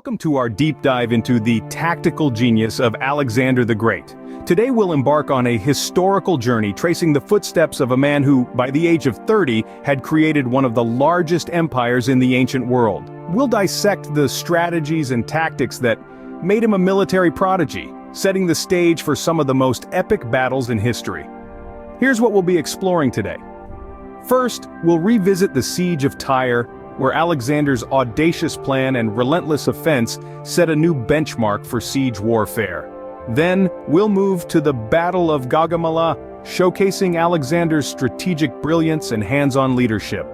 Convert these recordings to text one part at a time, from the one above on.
Welcome to our deep dive into the tactical genius of Alexander the Great. Today we'll embark on a historical journey tracing the footsteps of a man who, by the age of 30, had created one of the largest empires in the ancient world. We'll dissect the strategies and tactics that made him a military prodigy, setting the stage for some of the most epic battles in history. Here's what we'll be exploring today. First, we'll revisit the Siege of Tyre, where Alexander's audacious plan and relentless offense set a new benchmark for siege warfare. Then, we'll move to the Battle of Gaugamela, showcasing Alexander's strategic brilliance and hands-on leadership.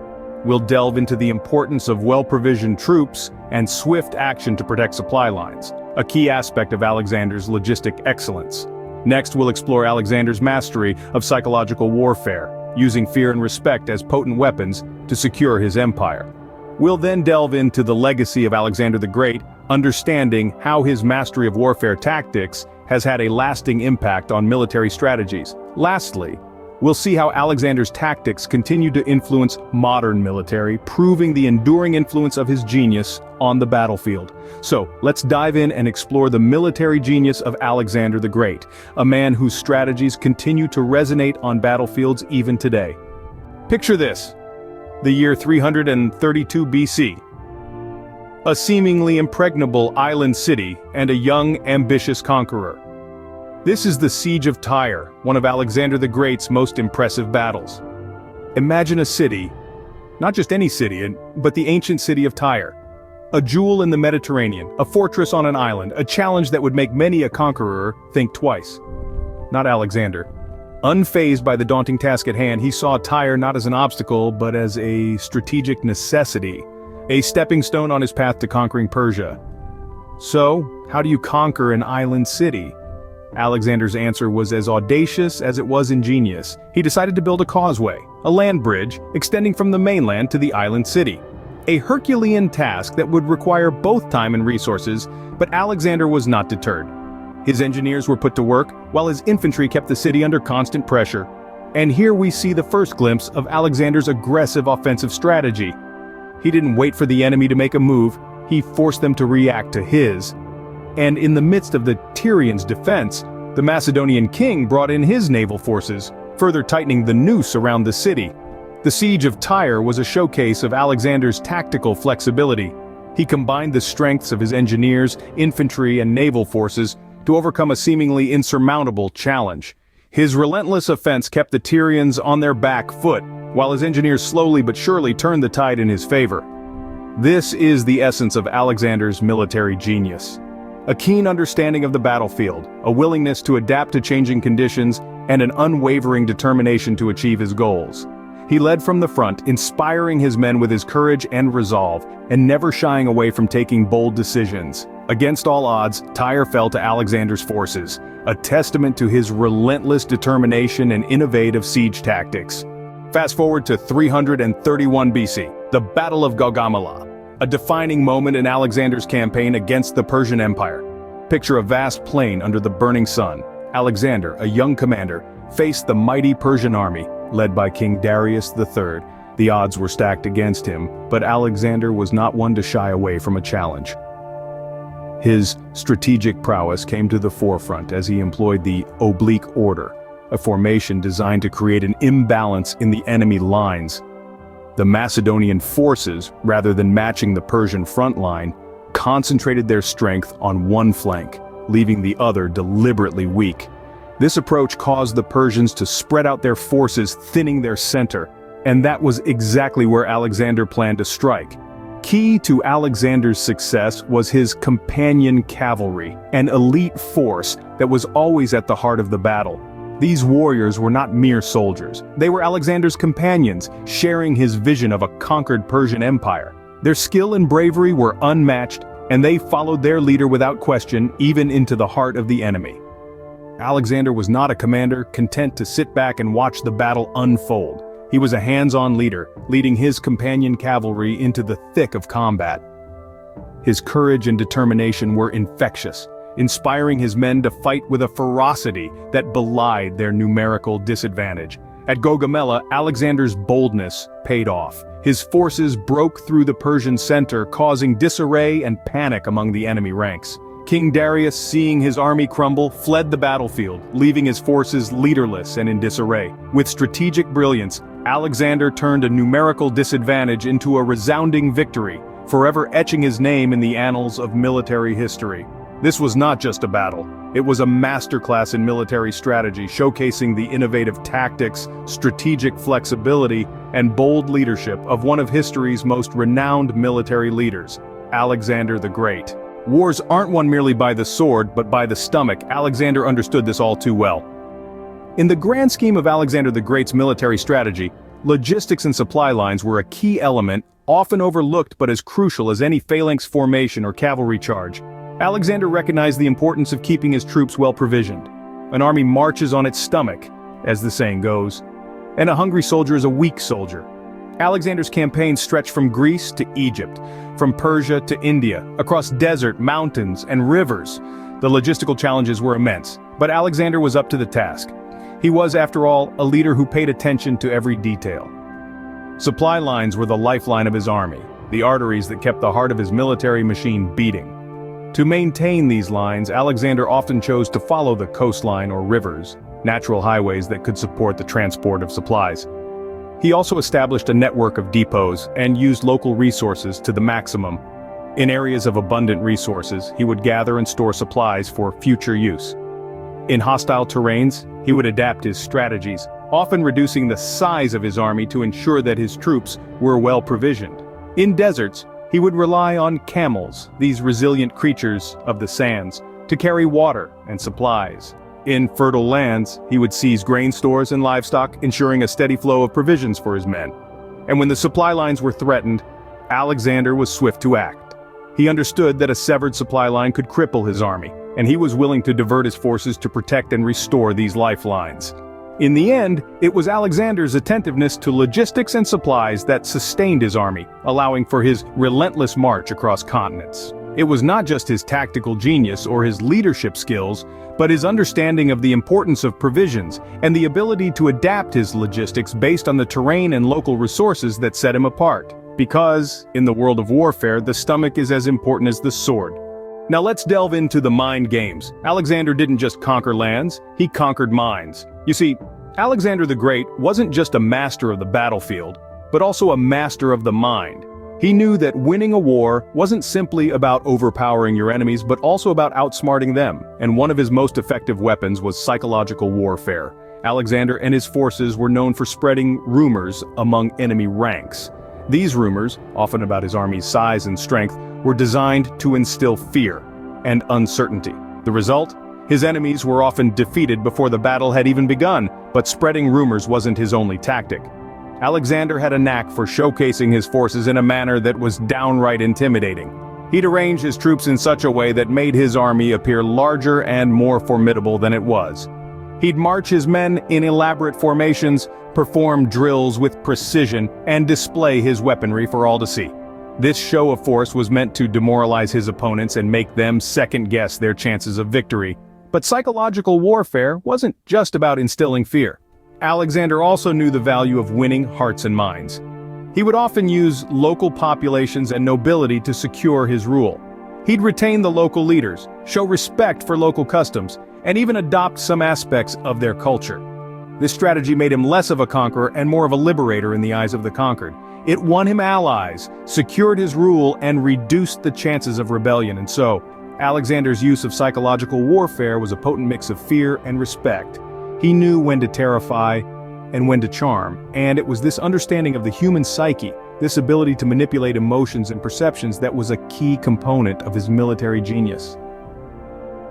We'll delve into the importance of well-provisioned troops and swift action to protect supply lines, a key aspect of Alexander's logistic excellence. Next, we'll explore Alexander's mastery of psychological warfare, using fear and respect as potent weapons to secure his empire. We'll then delve into the legacy of Alexander the Great, understanding how his mastery of warfare tactics has had a lasting impact on military strategies. Lastly, we'll see how Alexander's tactics continue to influence modern military, proving the enduring influence of his genius on the battlefield. So, let's dive in and explore the military genius of Alexander the Great, a man whose strategies continue to resonate on battlefields even today. Picture this. The year 332 BC. A seemingly impregnable island city and a young, ambitious conqueror. This is the Siege of Tyre, one of Alexander the Great's most impressive battles. Imagine a city, not just any city, but the ancient city of Tyre. A jewel in the Mediterranean, a fortress on an island, a challenge that would make many a conqueror think twice. Not Alexander. Unfazed by the daunting task at hand, he saw Tyre not as an obstacle, but as a strategic necessity, a stepping stone on his path to conquering Persia. So, how do you conquer an island city? Alexander's answer was as audacious as it was ingenious. He decided to build a causeway, a land bridge, extending from the mainland to the island city. A Herculean task that would require both time and resources, but Alexander was not deterred. His engineers were put to work, while his infantry kept the city under constant pressure. And here we see the first glimpse of Alexander's aggressive offensive strategy. He didn't wait for the enemy to make a move, he forced them to react to his. And in the midst of the Tyrians' defense, the Macedonian king brought in his naval forces, further tightening the noose around the city. The Siege of Tyre was a showcase of Alexander's tactical flexibility. He combined the strengths of his engineers, infantry, and naval forces to overcome a seemingly insurmountable challenge. His relentless offense kept the Tyrians on their back foot, while his engineers slowly but surely turned the tide in his favor. This is the essence of Alexander's military genius. A keen understanding of the battlefield, a willingness to adapt to changing conditions, and an unwavering determination to achieve his goals. He led from the front, inspiring his men with his courage and resolve, and never shying away from taking bold decisions. Against all odds, Tyre fell to Alexander's forces, a testament to his relentless determination and innovative siege tactics. Fast forward to 331 BC, the Battle of Gaugamela, a defining moment in Alexander's campaign against the Persian Empire. Picture a vast plain under the burning sun. Alexander, a young commander, faced the mighty Persian army, led by King Darius III. The odds were stacked against him, but Alexander was not one to shy away from a challenge. His strategic prowess came to the forefront as he employed the oblique order, a formation designed to create an imbalance in the enemy lines. The Macedonian forces, rather than matching the Persian front line, concentrated their strength on one flank, leaving the other deliberately weak. This approach caused the Persians to spread out their forces, thinning their center, and that was exactly where Alexander planned to strike. Key to Alexander's success was his companion cavalry, an elite force that was always at the heart of the battle. These warriors were not mere soldiers. They were Alexander's companions, sharing his vision of a conquered Persian empire. Their skill and bravery were unmatched, and they followed their leader without question, even into the heart of the enemy. Alexander was not a commander content to sit back and watch the battle unfold. He was a hands-on leader, leading his companion cavalry into the thick of combat. His courage and determination were infectious, inspiring his men to fight with a ferocity that belied their numerical disadvantage. At Gaugamela, Alexander's boldness paid off. His forces broke through the Persian center, causing disarray and panic among the enemy ranks. King Darius, seeing his army crumble, fled the battlefield, leaving his forces leaderless and in disarray. With strategic brilliance, Alexander turned a numerical disadvantage into a resounding victory, forever etching his name in the annals of military history. This was not just a battle. It was a masterclass in military strategy, showcasing the innovative tactics, strategic flexibility, and bold leadership of one of history's most renowned military leaders, Alexander the Great. Wars aren't won merely by the sword, but by the stomach. Alexander understood this all too well. In the grand scheme of Alexander the Great's military strategy, logistics and supply lines were a key element, often overlooked but as crucial as any phalanx formation or cavalry charge. Alexander recognized the importance of keeping his troops well provisioned. An army marches on its stomach, as the saying goes, and a hungry soldier is a weak soldier. Alexander's campaign stretched from Greece to Egypt, from Persia to India, across desert, mountains, and rivers. The logistical challenges were immense, but Alexander was up to the task. He was, after all, a leader who paid attention to every detail. Supply lines were the lifeline of his army, the arteries that kept the heart of his military machine beating. To maintain these lines, Alexander often chose to follow the coastline or rivers, natural highways that could support the transport of supplies. He also established a network of depots and used local resources to the maximum. In areas of abundant resources, he would gather and store supplies for future use. In hostile terrains, he would adapt his strategies, often reducing the size of his army to ensure that his troops were well provisioned. In deserts, he would rely on camels, these resilient creatures of the sands, to carry water and supplies. In fertile lands, he would seize grain stores and livestock, ensuring a steady flow of provisions for his men. And when the supply lines were threatened, Alexander was swift to act. He understood that a severed supply line could cripple his army, and he was willing to divert his forces to protect and restore these lifelines. In the end, it was Alexander's attentiveness to logistics and supplies that sustained his army, allowing for his relentless march across continents. It was not just his tactical genius or his leadership skills, but his understanding of the importance of provisions and the ability to adapt his logistics based on the terrain and local resources that set him apart. Because, in the world of warfare, the stomach is as important as the sword. Now let's delve into the mind games. Alexander didn't just conquer lands, he conquered minds. You see, Alexander the Great wasn't just a master of the battlefield, but also a master of the mind. He knew that winning a war wasn't simply about overpowering your enemies, but also about outsmarting them, and one of his most effective weapons was psychological warfare. Alexander and his forces were known for spreading rumors among enemy ranks. These rumors, often about his army's size and strength, were designed to instill fear and uncertainty. The result? His enemies were often defeated before the battle had even begun, but spreading rumors wasn't his only tactic. Alexander had a knack for showcasing his forces in a manner that was downright intimidating. He'd arrange his troops in such a way that made his army appear larger and more formidable than it was. He'd march his men in elaborate formations, perform drills with precision, and display his weaponry for all to see. This show of force was meant to demoralize his opponents and make them second-guess their chances of victory. But psychological warfare wasn't just about instilling fear. Alexander also knew the value of winning hearts and minds. He would often use local populations and nobility to secure his rule. He'd retain the local leaders, show respect for local customs, and even adopt some aspects of their culture. This strategy made him less of a conqueror and more of a liberator in the eyes of the conquered. It won him allies, secured his rule, and reduced the chances of rebellion. And so, Alexander's use of psychological warfare was a potent mix of fear and respect. He knew when to terrify and when to charm, and it was this understanding of the human psyche, this ability to manipulate emotions and perceptions, that was a key component of his military genius.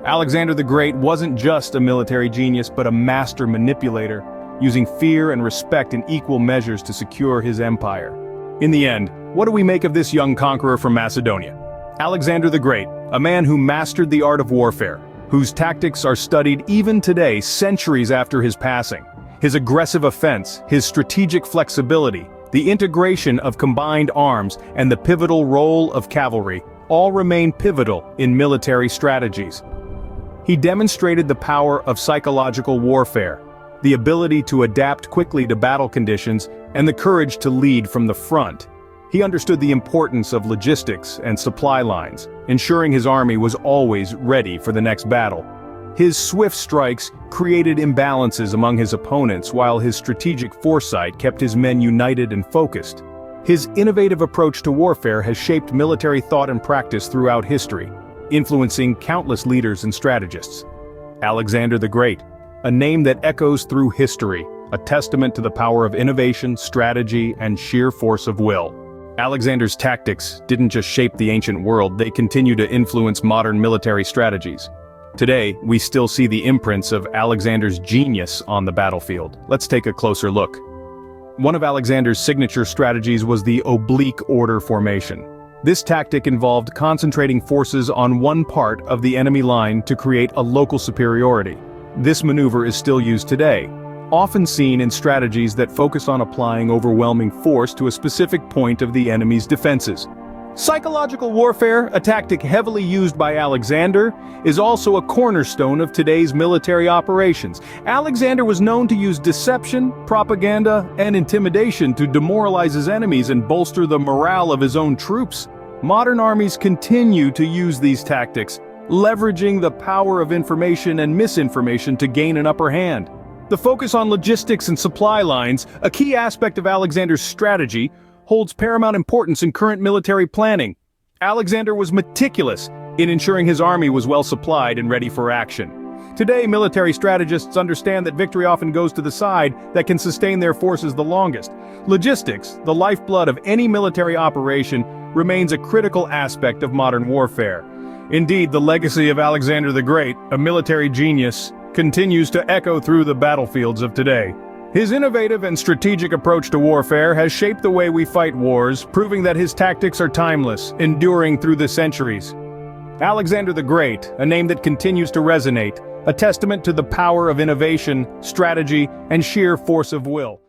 Alexander the Great wasn't just a military genius, but a master manipulator, using fear and respect in equal measures to secure his empire. In the end, what do we make of this young conqueror from Macedonia? Alexander the Great, a man who mastered the art of warfare, whose tactics are studied even today, centuries after his passing. His aggressive offense, his strategic flexibility, the integration of combined arms, and the pivotal role of cavalry all remain pivotal in military strategies. He demonstrated the power of psychological warfare, the ability to adapt quickly to battle conditions, and the courage to lead from the front. He understood the importance of logistics and supply lines, ensuring his army was always ready for the next battle. His swift strikes created imbalances among his opponents, while his strategic foresight kept his men united and focused. His innovative approach to warfare has shaped military thought and practice throughout history, influencing countless leaders and strategists. Alexander the Great, a name that echoes through history, a testament to the power of innovation, strategy, and sheer force of will. Alexander's tactics didn't just shape the ancient world, they continue to influence modern military strategies. Today, we still see the imprints of Alexander's genius on the battlefield. Let's take a closer look. One of Alexander's signature strategies was the oblique order formation. This tactic involved concentrating forces on one part of the enemy line to create a local superiority. This maneuver is still used today, often seen in strategies that focus on applying overwhelming force to a specific point of the enemy's defenses. Psychological warfare, a tactic heavily used by Alexander, is also a cornerstone of today's military operations. Alexander was known to use deception, propaganda, and intimidation to demoralize his enemies and bolster the morale of his own troops. Modern armies continue to use these tactics, leveraging the power of information and misinformation to gain an upper hand. The focus on logistics and supply lines, a key aspect of Alexander's strategy, holds paramount importance in current military planning. Alexander was meticulous in ensuring his army was well supplied and ready for action. Today, military strategists understand that victory often goes to the side that can sustain their forces the longest. Logistics, the lifeblood of any military operation, remains a critical aspect of modern warfare. Indeed, the legacy of Alexander the Great, a military genius, continues to echo through the battlefields of today. His innovative and strategic approach to warfare has shaped the way we fight wars, proving that his tactics are timeless, enduring through the centuries. Alexander the Great, a name that continues to resonate, a testament to the power of innovation, strategy, and sheer force of will.